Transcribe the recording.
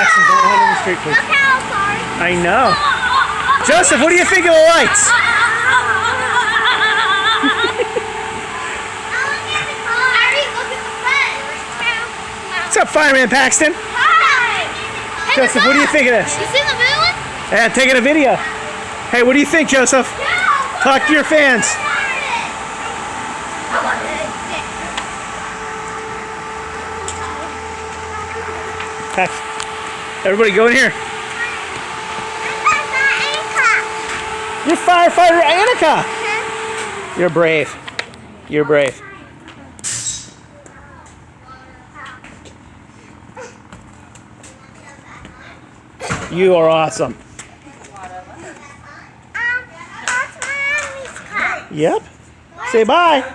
Paxton, don't run in the street, please. Okay, I'm sorry. I know. Joseph, what do you think of the lights? What's up, Fireman Paxton? Hi. Joseph, what do you think of this? You seen the moon? Yeah, taking a video. Hey, what do you think, Joseph? Talk to your fans. Paxton. Everybody go in here. You're firefighter Annika. You're brave. You're brave. You are awesome. Yep. Say bye.